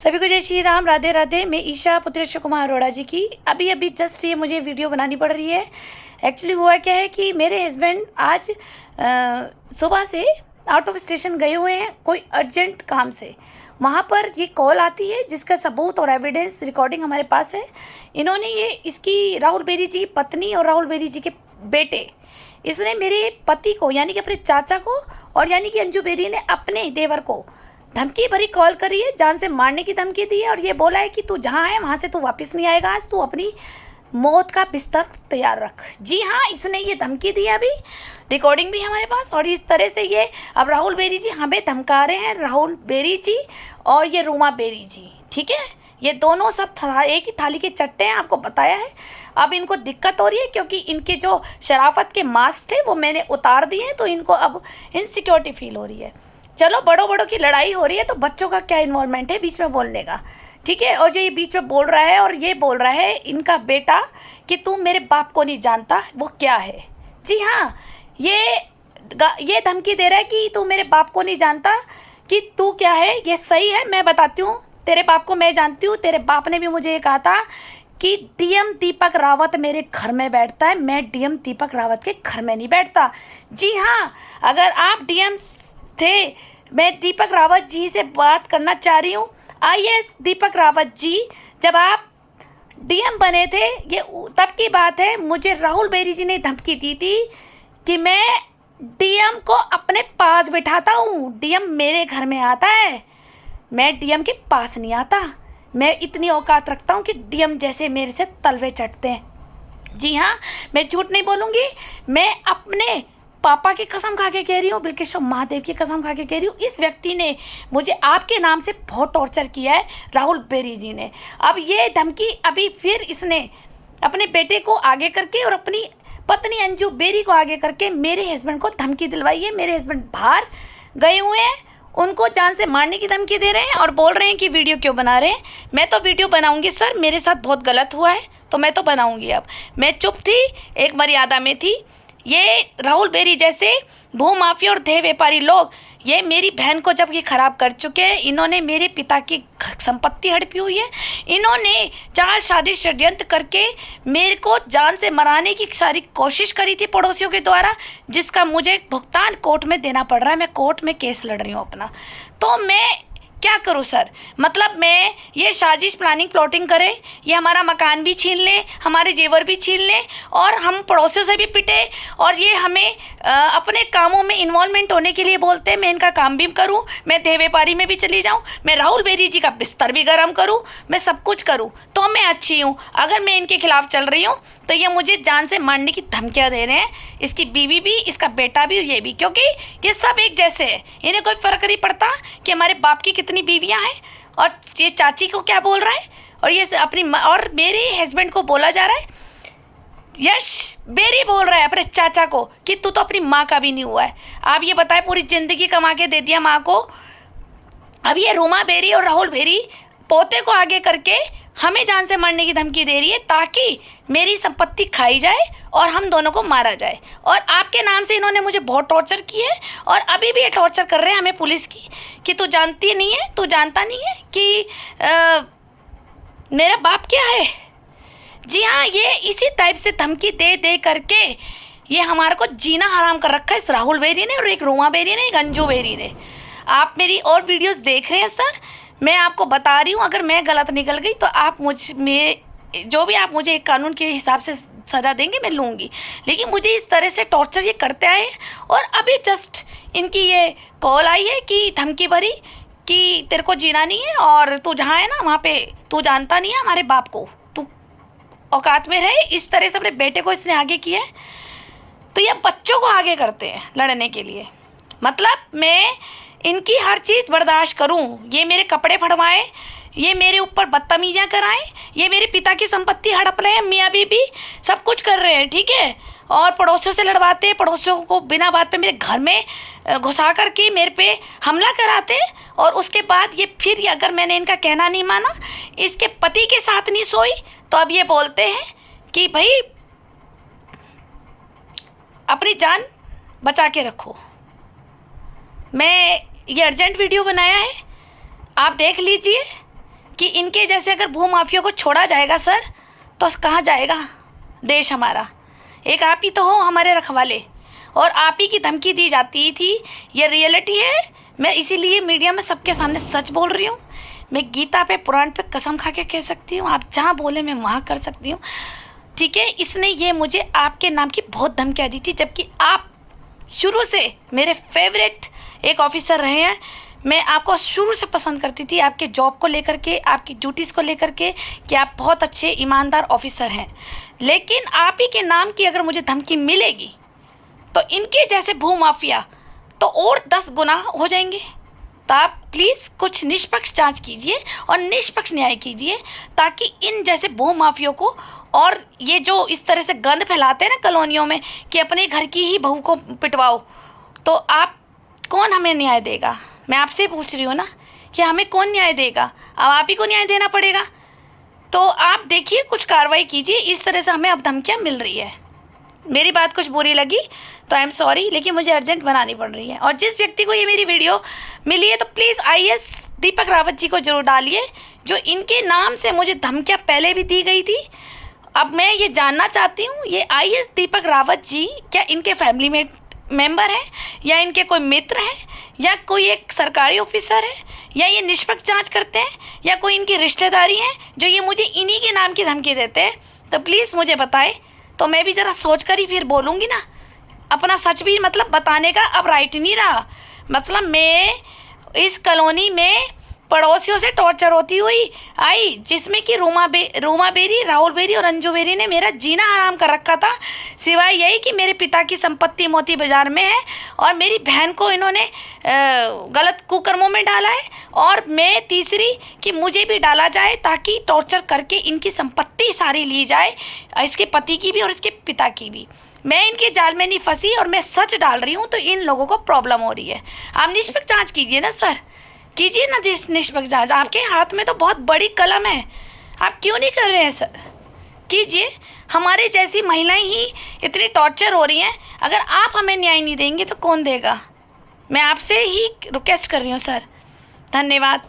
सभी को जय श्री राम, राधे राधे। मैं ईशा पुत्र कुमार अरोड़ा जी की अभी जस्ट ये मुझे वीडियो बनानी पड़ रही है। एक्चुअली हुआ क्या है कि मेरे हस्बैंड आज सुबह से आउट ऑफ स्टेशन गए हुए हैं कोई अर्जेंट काम से। वहाँ पर ये कॉल आती है जिसका सबूत और एविडेंस रिकॉर्डिंग हमारे पास है। इन्होंने ये इसकी राहुल बेरी जी की पत्नी और राहुल बेरी जी के बेटे, इसने मेरे पति को यानी कि अपने चाचा को और यानी कि अंजू बेरी ने अपने देवर को धमकी भरी कॉल करी है, जान से मारने की धमकी दी है और ये बोला है कि तू जहाँ है वहाँ से तू वापस नहीं आएगा, आज तू अपनी मौत का बिस्तर तैयार रख। जी हाँ, इसने ये धमकी दी है, अभी रिकॉर्डिंग भी हमारे पास। और इस तरह से ये अब राहुल बेरी जी हमें धमका रहे हैं, राहुल बेरी जी और ये रूमा बेरी जी, ठीक है। ये दोनों सब एक ही थाली के चट्टे हैं, आपको बताया है। अब इनको दिक्कत हो रही है क्योंकि इनके जो शराफत के मास्क थे वो मैंने उतार दिए हैं, तो इनको अब इनसिक्योरिटी फील हो रही है। चलो, बड़ों की लड़ाई हो रही है तो बच्चों का क्या इन्वॉल्वमेंट है बीच में बोलने का, ठीक है। और जो ये बीच में बोल रहा है और ये बोल रहा है इनका बेटा कि तू मेरे बाप को नहीं जानता, वो क्या है। जी हाँ, ये धमकी दे रहा है कि तू मेरे बाप को नहीं जानता कि तू क्या है। ये सही है, मैं बताती हूँ, तेरे बाप को मैं जानती हूँ। तेरे बाप ने भी मुझे ये कहा था कि डीएम दीपक रावत मेरे घर में बैठता है, मैं डीएम दीपक रावत के घर में नहीं बैठता। जी हाँ, अगर आप डीएम थे, मैं दीपक रावत जी से बात करना चाह रही हूँ। आईएएस दीपक रावत जी, जब आप डीएम बने थे, ये तब की बात है, मुझे राहुल बेरी जी ने धमकी दी थी कि मैं डीएम को अपने पास बिठाता हूँ, डीएम मेरे घर में आता है, मैं डीएम के पास नहीं आता। मैं इतनी औकात रखता हूँ कि डीएम जैसे मेरे से तलवे चटते हैं। जी हाँ, मैं झूठ नहीं बोलूँगी, मैं अपने पापा की कसम खा के कह रही हूँ, बिल्केश्वर महादेव की कसम खा के कह रही हूँ, इस व्यक्ति ने मुझे आपके नाम से बहुत टॉर्चर किया है, राहुल बेरी जी ने। अब ये धमकी अभी फिर इसने अपने बेटे को आगे करके और अपनी पत्नी अंजू बेरी को आगे करके मेरे हस्बैंड को धमकी दिलवाई है। मेरे हस्बैंड बाहर गए हुए हैं, उनको जान से मारने की धमकी दे रहे हैं और बोल रहे हैं कि वीडियो क्यों बना रहे हैं। मैं तो वीडियो बनाऊंगी सर, मेरे साथ बहुत गलत हुआ है तो मैं तो बनाऊंगी। अब मैं चुप थी, एक मर्यादा में थी। ये राहुल बेरी जैसे भू माफिया और देह व्यापारी लोग ये मेरी बहन को जब ये ख़राब कर चुके हैं, इन्होंने मेरे पिता की संपत्ति हड़पी हुई है, इन्होंने चार शादी षड्यंत्र करके मेरे को जान से मराने की सारी कोशिश करी थी पड़ोसियों के द्वारा, जिसका मुझे भुगतान कोर्ट में देना पड़ रहा है। मैं कोर्ट में केस लड़ रही हूँ अपना, तो मैं क्या करूं सर। मतलब मैं ये साजिश प्लानिंग प्लॉटिंग करे, ये हमारा मकान भी छीन ले, हमारे जेवर भी छीन ले और हम पड़ोसियों से भी पिटे और ये हमें अपने कामों में इन्वॉल्वमेंट होने के लिए बोलते हैं। मैं इनका काम भी करूं, मैं देह व्यापारी में भी चली जाऊं, मैं राहुल बेरी जी का बिस्तर भी गर्म करूं, मैं सब कुछ करूं तो मैं अच्छी हूं। अगर मैं इनके खिलाफ चल रही हूँ तो ये मुझे जान से मारने की धमकियाँ दे रहे हैं, इसकी बीवी भी, इसका बेटा भी और ये भी, क्योंकि ये सब एक जैसे है। इन्हें कोई फ़र्क नहीं पड़ता कि हमारे बाप की कितनी बीवियां हैं। और ये चाची को क्या बोल रहा है और ये अपनी और मेरे हस्बैंड को बोला जा रहा है, यश बेरी बोल रहा है अपने चाचा को कि तू तो अपनी माँ का भी नहीं हुआ है। आप ये बताएं, पूरी ज़िंदगी कमा के दे दिया माँ को, अब ये रूमा बेरी और राहुल बेरी पोते को आगे करके हमें जान से मारने की धमकी दे रही है ताकि मेरी संपत्ति खाई जाए और हम दोनों को मारा जाए। और आपके नाम से इन्होंने मुझे बहुत टॉर्चर की है और अभी भी ये टॉर्चर कर रहे हैं हमें पुलिस की कि तू जानती नहीं है, तू जानता नहीं है कि मेरा बाप क्या है। जी हाँ, ये इसी टाइप से धमकी दे दे करके ये हमारे को जीना हराम कर रखा है, इस राहुल बेरी ने और एक रूमा बेरी ने, एक अंजू बेरी ने। आप मेरी और वीडियोस देख रहे हैं सर, मैं आपको बता रही हूँ, अगर मैं गलत निकल गई तो आप जो भी आप मुझे एक कानून के हिसाब से सज़ा देंगे मैं लूँगी। लेकिन मुझे इस तरह से टॉर्चर ये करते आए हैं और अभी जस्ट इनकी ये कॉल आई है कि धमकी भरी कि तेरे को जीना नहीं है और तू जहाँ है ना वहाँ पे तू जानता नहीं है हमारे बाप को, तू औकात में रहे। इस तरह से अपने बेटे को इसने आगे किया है, तो ये बच्चों को आगे करते हैं लड़ने के लिए। मतलब मैं इनकी हर चीज़ बर्दाश्त करूं, ये मेरे कपड़े फड़वाएं, ये मेरे ऊपर बदतमीजियाँ कराएं, ये मेरे पिता की संपत्ति हड़प रहे हैं, मियाँ बीबी सब कुछ कर रहे हैं, ठीक है। और पड़ोसियों से लड़वाते हैं, पड़ोसियों को बिना बात पे मेरे घर में घुसा करके मेरे पे हमला कराते हैं। और उसके बाद ये फिर अगर मैंने इनका कहना नहीं माना, इसके पति के साथ नहीं सोई, तो अब ये बोलते हैं कि भाई अपनी जान बचा के रखो। मैं ये अर्जेंट वीडियो बनाया है, आप देख लीजिए। कि इनके जैसे अगर भूमाफिया को छोड़ा जाएगा सर, तो कहाँ जाएगा देश हमारा। एक आप ही तो हो हमारे रखवाले, और आप ही की धमकी दी जाती थी। ये रियलिटी है। मैं इसीलिए मीडिया में सबके सामने सच बोल रही हूँ। मैं गीता पे, पुराण पे कसम खा के कह सकती हूँ, आप जहाँ बोले मैं वहाँ कर सकती हूँ, ठीक है। इसने ये मुझे आपके नाम की बहुत धमकियाँ दी थी, जबकि आप शुरू से मेरे फेवरेट एक ऑफिसर रहे हैं। मैं आपको शुरू से पसंद करती थी, आपके जॉब को लेकर के, आपकी ड्यूटीज़ को लेकर के, कि आप बहुत अच्छे ईमानदार ऑफिसर हैं। लेकिन आप ही के नाम की अगर मुझे धमकी मिलेगी तो इनके जैसे भूमाफिया तो और 10 गुना हो जाएंगे। तो आप प्लीज़ कुछ निष्पक्ष जांच कीजिए और निष्पक्ष न्याय कीजिए, ताकि इन जैसे भूमाफियों को, और ये जो इस तरह से गंद फैलाते हैं ना कॉलोनियों में कि अपने घर की ही बहू को पिटवाओ, तो आप कौन हमें न्याय देगा। मैं आपसे पूछ रही हूँ ना कि हमें कौन न्याय देगा। अब आप ही को न्याय देना पड़ेगा। तो आप देखिए, कुछ कार्रवाई कीजिए। इस तरह से हमें अब धमकियाँ मिल रही है। मेरी बात कुछ बुरी लगी तो आई एम सॉरी, लेकिन मुझे अर्जेंट बनानी पड़ रही है। और जिस व्यक्ति को ये मेरी वीडियो मिली है तो प्लीज़ IAS दीपक रावत जी को जरूर डालिए, जो इनके नाम से मुझे धमकियाँ पहले भी दी गई थी। अब मैं ये जानना चाहती हूँ, ये IAS दीपक रावत जी क्या इनके फैमिली में मेंबर है, या इनके कोई मित्र हैं, या कोई एक सरकारी ऑफिसर है, या ये निष्पक्ष जांच करते हैं, या कोई इनकी रिश्तेदारी है जो ये मुझे इन्हीं के नाम की धमकी देते हैं। तो प्लीज़ मुझे बताएं, तो मैं भी ज़रा सोच कर ही फिर बोलूँगी ना। अपना सच भी मतलब बताने का अब राइट नहीं रहा। मतलब मैं इस कॉलोनी में पड़ोसियों से टॉर्चर होती हुई आई, जिसमें कि रूमा बेरी, राहुल बेरी और अंजू बेरी ने मेरा जीना हराम कर रखा था, सिवाय यही कि मेरे पिता की संपत्ति मोती बाजार में है और मेरी बहन को इन्होंने गलत कुकर्मों में डाला है, और मैं तीसरी कि मुझे भी डाला जाए ताकि टॉर्चर करके इनकी संपत्ति सारी ली जाए, इसके पति की भी और इसके पिता की भी। मैं इनके जाल में नहीं फंसी और मैं सच डाल रही हूँ, तो इन लोगों को प्रॉब्लम हो रही है। आप निष्पक्ष जाँच कीजिए ना सर, कीजिए ना निष्पक्ष जांच। आपके हाथ में तो बहुत बड़ी कलम है, आप क्यों नहीं कर रहे हैं सर? कीजिए। हमारे जैसी महिलाएं ही इतनी टॉर्चर हो रही हैं, अगर आप हमें न्याय नहीं देंगे तो कौन देगा? मैं आपसे ही रिक्वेस्ट कर रही हूँ सर। धन्यवाद।